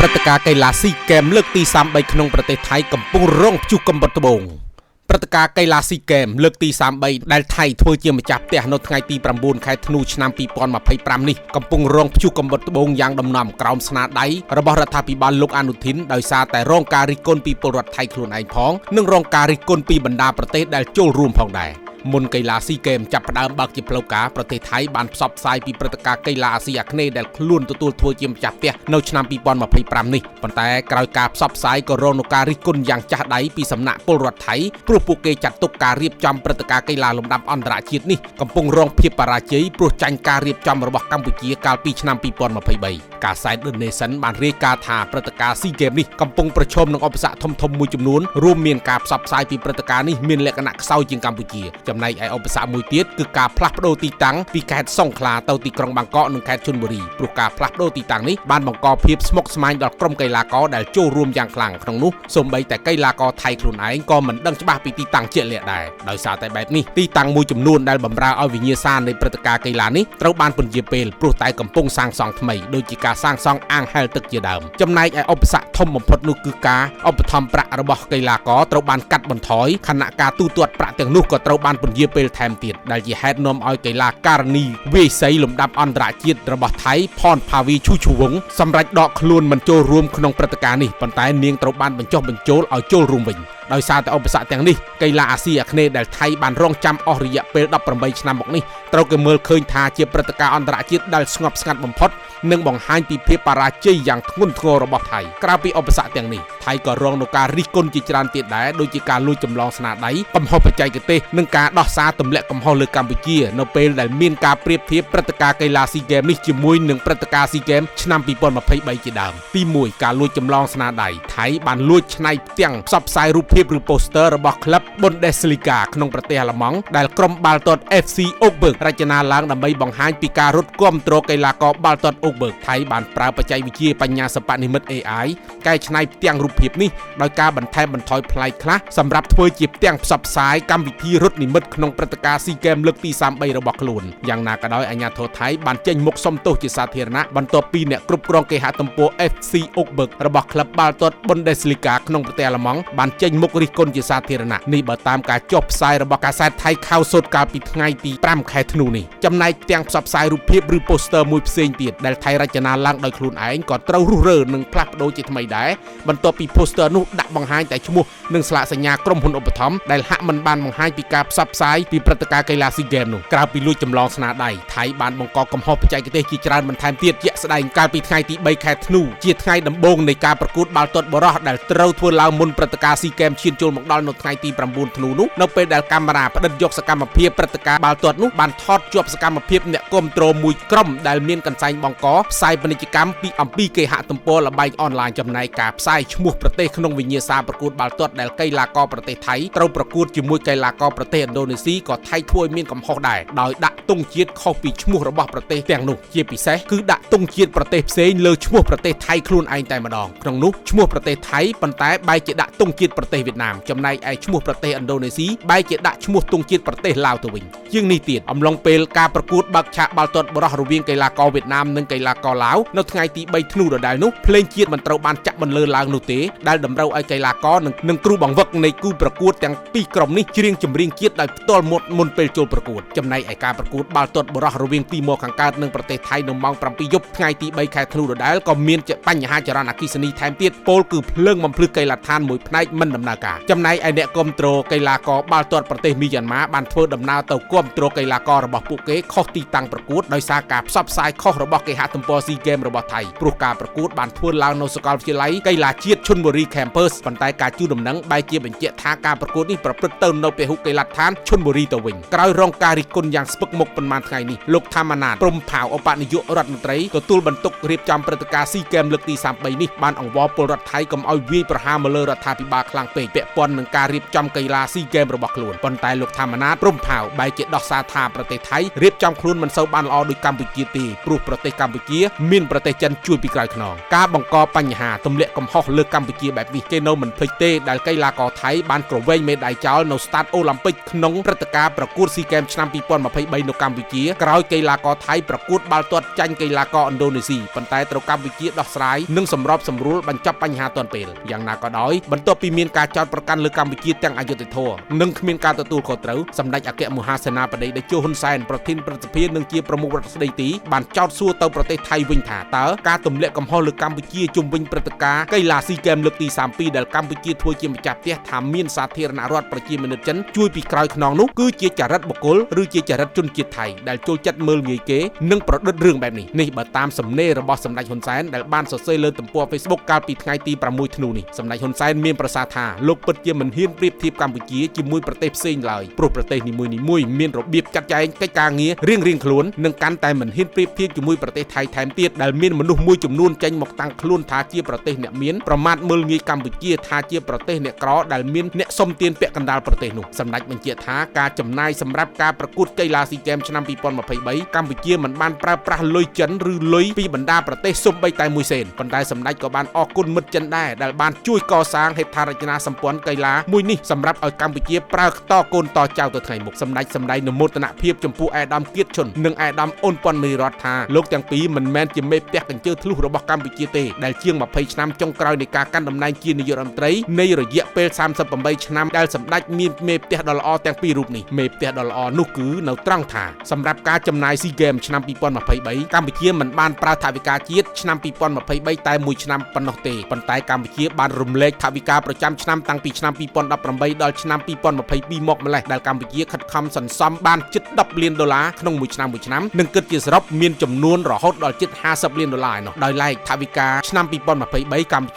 ព្រឹត្តិការណ៍កីឡាស៊ីហ្គេមលើកទី33ក្នុងប្រទេសថៃកំពុងរងព្យុះកំបុតត្បូងព្រឹត្តិការណ៍កីឡាស៊ីហ្គេមលើកទី33ដែលថៃធ្វើជាម្ចាស់ផ្ទះនៅថ្ងៃទី9ខែធ្នូឆ្នាំ2025នេះកំពុងរងព្យុះកំបុតត្បូងយ៉ាងដំណំក្រោមស្នាដៃរបស់រដ្ឋាភិបាលលោកអនុทิនដោយសារតែរងការរិះគន់ពីពលរដ្ឋថៃខ្លួនឯងផងនិងរងការរិះគន់ពីបណ្ដាប្រទេសដែលចូលរួមផងដែរមុនកីឡាស៊ីហ្គេមចាប់ផ្ដើមបើកជាផ្លូវការប្រទេសថៃបានផ្សព្វផ្សាយពីព្រឹត្តិការណ៍កីឡាអាស៊ីអាគ្នេយ៍ដែលខ្លួនទទួលធ្វើជាម្ចាស់ផ្ទះនៅឆ្នាំ2025នេះប៉ុន្តែក្រោយការផ្សព្វផ្សាយក៏រងនឹងការរិះគន់យ៉ាងចាស់ដៃពីសំណាក់ពលរដ្ឋថៃព្រោះពួកគេចាត់ទុកការរៀបចំព្រឹត្តិការណ៍កីឡាលំដាប់អន្តរជាតិនេះកំពុងរងភាពបរាជ័យព្រោះចាញ់ការរៀបចំរបស់កម្ពុជាកាលពីឆ្នាំ2023ការ Side The Nation បានរាយការណ៍ថាព្រឹត្តិការណ៍ស៊ីហ្គេមនេះកំពុងប្រឈមនឹងឧបសគ្គធំៗមួយចំនួនរួមមានការផ្សព្វផ្សាយពីព្រឹត្តិការណ៍នេះមានលក្ខណៈខ្សោយជាងកម្ពុជាចំណែកឯឧបសគ្គមួយទៀតគឺការផ្លាស់ប្ដូរទីតាំងពីខេត្តសង្ខឡាទៅទីក្រុងបាងកកនិងខេត្តជលបុរីព្រោះការផ្លាស់ប្ដូរទីតាំងនេះបានបង្កភាពស្មុគស្មាញដល់ក្រុមកីឡាករដែលចូលរួមយ៉ាងខ្លាំងក្នុងនោះសូម្បីតែកីឡាករថៃខ្លួនឯងក៏មិនដឹងច្បាស់ពីទីតាំងជាក់លាក់ដែរដោយសារតែបែបនេះទីតាំងមួយចំនួនដែលបម្រើឲ្យវិញ្ញាសានៃព្រឹត្តិការណ៍កីឡានេះត្រូវបានពន្យាពេលព្រោះតែកំពុងសាងសង់ថ្មីដូចជាការសាងសង់អាងហែលទឹកជាដើមចំណែកឯឧបសគ្គធំបំផុតនោះគឺការឧបត្ថម្ភប្រាក់របស់កីឡាករត្រូវបានកាត់បន្ថយខណៈការទូទាត់ប្រាក់ទាំងនោះក៏ត្រូវបានពន្យាពេលថែមទៀតដែលជាហេតុនាំឲ្យកីឡាករនីវាយសីលំដាប់អន្តរជាតិរបស់ថៃផនផាវីឈូឈូវងសម្រេចដកខ្លួនមិនចូលរួមក្នុងព្រឹត្តិការណ៍នេះប៉ុន្តែនាងត្រូវបានបញ្ចុះបញ្ចូលឲ្យចូលរួមវិញដោយសារតែឧបសគ្គទាំងនេះកីឡាអាស៊ីអាគ្នេយ៍ដែលថៃបានរងចាំអស់រយៈពេល18ឆ្នាំមកនេះត្រូវគេមើលឃើញថាជាព្រឹត្តិការណ៍អន្តរជាតិដែលស្ងប់ស្ងាត់បំផុតនិងបង្ហាញពីភាពបរាជ័យយ៉ាងធ្ងន់ធ្ងររបស់ថៃក្រៅពីឧបសគ្គទាំងនេះថៃក៏រងនឹងការរិះគន់ជាច្រើនទៀតដែរដូចជាការលួចចម្លងស្នាដៃកំហុសបច្ចេកទេសនិងការដោះសារទម្លាក់កំហុសលើកម្ពុជានៅពេលដែលមានការប្រៀបធៀបព្រឹត្តិការណ៍កីឡាស៊ីហ្គេមនេះជាមួយនឹងព្រឹត្តិការណ៍ស៊ីហ្គេមឆ្នាំ2023ជាដើមទី1ការលួចចម្លងស្នាដៃថៃបានលួចច្នៃផ្ទាំងផ្សព្វផ្សាយរូបភាពឬ poster របស់ក្លឹប Bundesliga ក្នុងប្រទេសអាល្លឺម៉ង់ដែលក្រុមបាល់ទាត់ FC Augsburg រចនាឡើងដើម្បីបង្ហាញពីការរត់គាំទ្រកីឡាករបាល់ទាត់ Augsburg ថៃបានប្រើបច្ចេកវិទ្យាបញ្ញាសិប្បនិម្មិត AI កែច្នៃផ្ទាំងរូបភាពនេះដោយការបន្ថែមបន្ថយប្លែកខ្លះសម្រាប់ធ្វើជាផ្ទាំងផ្សព្វផ្សាយកម្មវិធីរត់និម្មិតក្នុងព្រឹត្តិការណ៍ស៊ីហ្គេមលើកទី33របស់ខ្លួនយ៉ាងណាក៏ដោយអាជ្ញាធរថៃបានចេញមុខសុំទោសជាសាធារណៈបន្ទាប់ពីអ្នកគ្រប់គ្រងគេហទំព័រ FC Augsburg របស់ក្លឹបបាល់ទាត់ Bundesliga ក្នុងប្រទេសអាល្លឺម៉ង់បានចេញមុខរិះគន់ជាសាធារណៈនេះបើតាមការចុះផ្សាយរបស់កាសែតថៃខៅសុតកាលពីថ្ងៃទី5ខែធ្នូនេះចំណែកទាំងផ្សព្វផ្សាយរូបភាពឬ poster មួយផ្សេងទៀតដែលថៃរចនាឡើងដោយខ្លួនឯងក៏ត្រូវរុះរើនិងផ្លាស់ប្ដូរជាថ្មីដែរបន្ទាប់ពី poster នោះដាក់បង្ហាញតែឈ្មោះនិងស្លាកសញ្ញាក្រុមហ៊ុនឧបត្ថម្ភដែលហាក់មិនបានបង្ហាញពីការផ្សព្វផ្សាយពីព្រឹត្តិការណ៍កីឡាស៊ីហ្គេមនោះក្រៅពីលួចចម្លងស្នាដៃថៃបានបង្កកំហុសបច្ចេកទេសជាច្រើនបន្ថែមទៀតជាក់ស្ដែងកាលពីថ្ងៃទី3ខែធ្នូជាថ្ងៃដំបូងនៃការប្រកួតបាល់ទាត់បុរសដែលត្រូវធ្វើឡើងមុនព្រឹត្តិការណ៍ស៊ីហ្គេមឈានចូលមកដល់នៅថ្ងៃទី9ធ្នូនោះនៅពេលដែលកាមេរ៉ាផ្ដិតយកសកម្មភាពព្រឹត្តិការណ៍បាល់ទាត់នោះបានថតជាប់សកម្មភាពអ្នកគាំទ្រមួយក្រុមដែលមានកន្សែងបង្កផ្សាយពាណិជ្ជកម្មពីអំពីគេហទំព័រល្បែងអនឡាញចំណែកការផ្សាយឈ្មោះប្រទេសក្នុងវិញ្ញាសាប្រកួតបាល់ទាត់ដែលកីឡាករប្រទេសថៃត្រូវប្រកួតជាមួយកីឡាករប្រទេសឥណ្ឌូនេស៊ីក៏ថៃធ្វើឲ្យមានកំហុសដែរដោយដាក់ទង់ជាតិខុសពីឈ្មោះរបស់ប្រទេសទាំងនោះជាពិសេសគឺដាក់ទង់ជាតិប្រទេសផ្សេងលើឈ្មោះប្រទេសថៃខ្លួនឯងតែម្ដងក្នុងនោះឈ្មោះប្រទេសថៃប៉ុន្តែបែរជាដាក់ទង់ជាតិប្រទេសវៀតណាមចំណែកឯឈ្មោះប្រទេសឥណ្ឌូនេស៊ីបែរជាដាក់ឈ្មោះទង់ជាតិប្រទេសឡាវទៅវិញជាងនេះទៀតអំឡុងពេលការប្រកួតបើកឆាកបាល់ទាត់បុរសរវាងកីឡាករវៀតណាមនិងកីឡាករឡាវនៅថ្ងៃទី3ធ្នូដដែលនោះភ្លេងជាតិមិនត្រូវបានចាក់បន្លឺឡើងនោះទេដែលតម្រូវឲ្យកីឡាករនិងគ្រូបង្វឹកនៃគូប្រកួតទាំងពីរក្រុមនេះច្រៀងចម្រៀងជាតិដោយផ្ទាល់មាត់មុនពេលចូលប្រកួតចំណែកឯការប្រកួតបាល់ទាត់បុរសរវាងទីម៉ូខាងកើតនិងប្រទេសថៃនៅម៉ោង7យប់ថ្ងៃទី3ខែធ្នូដដែលក៏មានបញ្ហាចរន្តអគ្គិសនីថែមទៀតពោលគឺភ្លើងបំភ្លឺកីឡដ្ឋានមួយផ្នែកមិនដំណើរការចំណែកឯអ្នកគាំទ្រកីឡាករបាល់ទាត់ប្រទេសមីយ៉ាន់ម៉ាបានធ្វើដំណើរទៅគាំទ្រកីឡាកររបស់ពួកគេខុសទីតាំងប្រកួតដោយសារការផ្សព្វផ្សាយខុសរបស់គេហទំព័រស៊ីហ្គេមរបស់ថៃព្រោះការប្រកួតបានធ្វើឡើងនៅសាកលវិទ្យាល័យកីឡាជាតិឈុនបុរី Campus ប៉ុន្តែការជូនដំណឹងបែរជាបញ្ជាក់ថាការប្រកួតនេះប្រព្រឹត្តទៅនៅពហុកីឡដ្ឋានឈុនបុរីទៅវិញក្រោយរងការរិះគន់យ៉ាងស្ពឹកមុខប៉ុន្មានថ្ងៃនេះលោកថាម៉ាណាតព្រំផាវឧបនាយករដ្ឋមន្ត្រីទទួលបន្ទុករៀបចំព្រឹត្តិការណ៍ស៊ីហ្គេមលើកទី33នេះបានអង្វរពលរដ្ឋថៃកុំឲ្យវាយប្រហារមកលើរដ្ឋាភិបាលខ្លាំងពេកពាក់ព័ន្ធនឹងការរៀបចំកីឡាស៊ីហ្គេមរបស់ខ្លួនប៉ុន្តែលោកថាម៉ាណាតព្រំផាវបែរជាដោះសារថាប្រទេសថៃរៀបចំខ្លួនមិនសូវបានល្អដូចកម្ពុជាទេព្រោះប្រទេសកម្ពុជាមានប្រទេសចិនជួយពីក្រោយខ្នងការបង្កបញ្ហាទម្លាក់កំហុសលើកម្ កម្ពុជាបែបនេះគេនៅមិនភ្លេចទេដែលកីឡាករថៃបានក្រវែងមេដាយចោលនៅស្តាតអូឡ িম্প ិកក្នុងព្រឹត្តិការណ៍ប្រកួតស៊ីហ្គេមឆ្នាំ2023នៅកម្ពុជាក្រោយកីឡាករថៃប្រកួតបាល់ទាត់ចាញ់កីឡាករឥណ្ឌូនេស៊ីប៉ុន្តែត្រូវកម្ពុជាដោះស្រាយនិងសម្របសម្រួលបញ្ចប់បញ្ហាទាន់ពេលយ៉ាងណាក៏ដោយបន្ទាប់ពីមានការចោទប្រកាន់លើកម្ពុជាទាំងអយុត្តិធម៌និងគ្មានការទទួលខុសត្រូវសម្ដេចអគ្គមហាសេនាបតីតេជោហ៊ុនសែនប្រធានព្រឹទ្ធសភានិងជាប្រមុខរដ្ឋស្ដីទីបានចោទសួរទៅប្រទេសថៃវិញថាតើការទម្លាក់កំហុសលើកម្ពុជាជុំវិញព្រឹត្តិការណ៍កីឡាស៊ីហ្គេមលើកទី32ដែលកម្ពុជាធ្វើជាម្ចាស់ផ្ទះថាមានសាធារណរដ្ឋប្រជាមានិតចិនជួយពីក្រោយខ្នងនោះគឺជាចរិតបុគ្គលឬជាចរិតជនជាតិថៃដែលចូលចិត្តមើលងាយគេនិងប្រឌិតរឿងបែបនេះបើតាមសំណេររបស់សម្ដេចហ៊ុនសែនដែលបានសរសេរលើទំព័រ Facebook កាលពីថ្ងៃទី6ធ្នូនេះសម្ដេចហ៊ុនសែនមានប្រសាសន៍ថាលោកពិតជាមិនហ៊ានប្រៀបធៀបកម្ពុជាជាមួយប្រទេសផ្សេងឡើយព្រោះប្រទេសនីមួយៗមានរបៀបចាត់ចែងកិច្ចការងាររៀងៗខ្លួននិងកាន់តែមិនហ៊ានប្រៀបធៀបជាមួយប្រទេសថៃថែមទៀតដែលមានមនុស្សមួយចំនួនចេញមកតាំងខ្លួនថាជាប្រទេសអ្នកមានប្រមាថមើលងាយកម្ពុជាថាជាប្រទេសអ្នកក្រដែលមានអ្នកសុំទានពាក់កណ្ដាលប្រទេសនោះសម្ដេចបញ្ជាក់ថាការចំណាយសម្រាប់ការប្រកួតកីឡាស៊ីហ្គេមឆ្នាំ2023កម្ពុជាមិនបានប្រើប្រាស់លុយចិនឬលុយពីបណ្ដាប្រទេសសូម្បីតែមួយសេនប៉ុន្តែសម្ដេចក៏បានអរគុណមិត្តចិនដែរដែលបានជួយកសាងហេដ្ឋារចនាសម្ព័ន្ធកីឡាមួយនេះសម្រាប់ឲ្យកម្ពុជាប្រើតកូនតចៅទៅថ្ងៃមុខសម្ដេចសម្ដែងនូវមោទនភាពចំពោះអាយដាមគៀតឈុននិងអាយដាមអូនពាន់មេរដ្ឋថាលោកទាំងពីរមិនមែនជាមេផ្ទះកញ្ជើធ្លុះរបស់កម្ពុជាទេដែលជាង20ឆ្នាំចុងក្រោយនៃការកាន់តំណែងជានាយករដ្ឋមន្ត្រីនៃរយៈពេល38ឆ្នាំដែលសម្ដេចមានមេផ្ទះដ៏ល្អទាំងពីររូបនេះមេផ្ទះដ៏ល្អនោះគឺនៅត្រង់ថាសម្រាប់ការចំណាយស៊ីហ្គេមឆ្នាំ2023កម្ពុជាមិនបានប្រើថវិកាជាតិឆ្នាំ2023តែមួយឆ្នាំប៉ុណ្ណោះទេប៉ុន្តែកម្ពុជាបានរំលែកថវិកាប្រចាំឆ្នាំតាំងពីឆ្នាំ2018ដល់ឆ្នាំ2022មកម្លេះដែលកម្ពុជាខិតខំសន្សំបានជិត$10 លានក្នុងមួយឆ្នាំនិងគិតជាសរុបមានចំនួនរហូតដល់ជិត$50 លានឯណោះដោយឡែកថវិកាឆ្នាំ2023កម្ពុ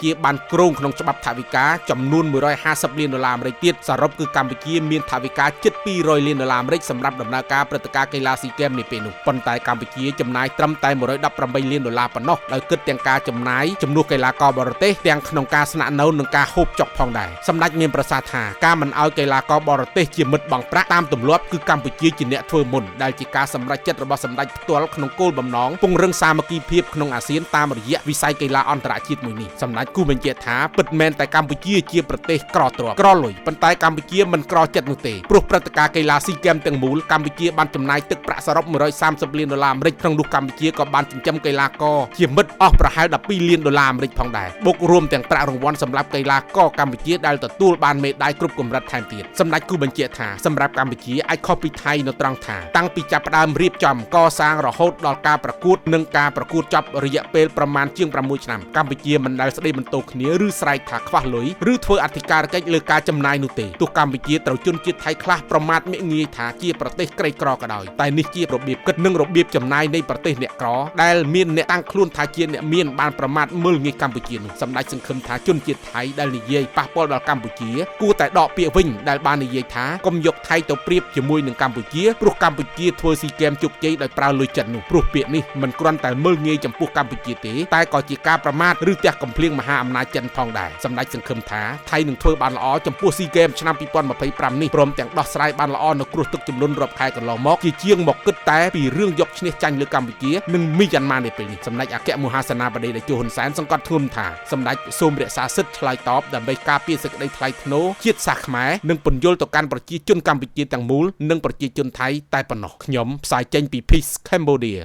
ជាបានគ្រោងក្នុងច្បាប់ថវិកាចំនួន$150 លានអាមេរិកទៀតសរុបគឺកម្ពុជាមានថវិកាជិត$200 លានអាមេរិកសម្រាប់ដំណើរការព្រឹត្តិការណ៍កីឡាស៊ីហ្គេមនាពេលនោះប៉ុន្តែកម្ពុជាចំណាយត្រឹមតែ$118 លានប៉ុណ្ណោះដោយគិតទាំងការចំណាយជំនួសកីឡាករបរទេសទាំងក្នុងការស្នាក់នៅនិងការហូបចុកផងដែរសម្ដេចមានប្រសាសន៍ថាការមិនឲ្យកីឡាករបរទេសជាមិត្តបង់ប្រាក់តាមទម្លាប់គឺកម្ពុជាជាអ្នកធ្វើមុនដែលជាការសម្រេចចិត្តរបស់សម្ដេចផ្ទាល់ក្នុងគោលបំណងពង្រឹងសាមគ្គីភាពក្នុងអាស៊ានតាមរយៈវិស័យកីឡាអន្តរជាតិមួយនេះសម្ដេចគូបញ្ជាក់ថាពិតមែនតែកម្ពុជាជាប្រទេសក្រទ្រព្យក្រលុយប៉ុន្តែកម្ពុជាមិនក្រចិត្តនោះទេព្រោះព្រឹត្តិការណ៍កីឡាស៊ីហ្គេមទាំងមូលកម្ពុជាបានចំណាយទឹកប្រាក់សរុប$130 លានអាមេរិកក្នុងនោះកម្ពុជាក៏បានចិញ្ចឹមកីឡាករជាមិត្តអស់ប្រហែល$12 លានអាមេរិកផងដែរបូករួមទាំងប្រាក់រង្វាន់សម្រាប់កីឡាករកម្ពុជាដែលទទួលបានមេដាយគ្រប់កម្រិតថែមទៀតសម្ដេចគូបញ្ជាក់ថាសម្រាប់កម្ពុជាអាចខុសពីថៃនៅត្រង់ថាតាំងពីចាប់ផ្ដើមរៀបចំកសាងរហូតដល់ការប្រកួតនិងការប្រកួតចប់រយៈពេលប្រមាណជាង6ឆ្នាំកម្ពុជាមិនដែលស្ដីបន្ទោសគ្នាឬស្រែកថាខ្វះលុយឬធ្វើអធិការកិច្ចលើការចំណាយនោះទេទោះកម្ពុជាត្រូវជនជាតិថៃខ្លះប្រមាថមាក់ងាយថាជាប្រទេសក្រីក្រក៏ដោយតែនេះជារបៀបគិតនិងរបៀបចំណាយនៃប្រទេសអ្នកក្រដែលមានអ្នកតាំងខ្លួនថាជាអ្នកមានបានប្រមាថមើលងាយកម្ពុជានោះសម្ដេចសង្ឃឹមថាជនជាតិថៃដែលនិយាយប៉ះពាល់ដល់កម្ពុជាគួរតែដកពាក្យវិញដែលបាននិយាយថាកុំយកថៃទៅប្រៀបជាមួយនឹងកម្ពុជាព្រោះកម្ពុជាធ្វើស៊ីហ្គេមជោគជ័យដោយប្រើលុយចិននោះព្រោះពាក្យនេះមិនគ្រាន់តែមើលងាយចំពោះកម្ពុជាទេតែក៏ជាការប្រមាថឬទះកំភ្លៀងមហាអំណាចចិនផងដែរសម្ដេចសង្ឃឹមថាថៃនឹងធ្វើបានល្អចំពោះស៊ីហ្គេមឆ្នាំ2025នេះព្រមទាំងដោះស្រាយបានល្អនៅគ្រោះទឹកជំនន់រាប់ខែកន្លងមកជាជាងមកគិតតែពីរឿងយកឈ្នះចាញ់លើកម្ពុជានិងមីយ៉ាន់ម៉ានៅពេលនេះសម្ដេចអគ្គមហាសេនាបតីតេជោហ៊ុនសែនសង្កត់ធ្ងន់ថាសម្ដេចសូមរក្សាសិទ្ធិឆ្លើយតបដើម្បីការពារសេចក្តីថ្លៃថ្នូរជាតិសាសន៍ខ្មែរនិងពន្យល់ទៅកាន់ប្រជាជនកម្ពុជាទាំងមូលនិងប្រជាជនថៃតែប៉ុណ្ណោះខ្ញុំផ្សាយចេញពី Peace Cambodia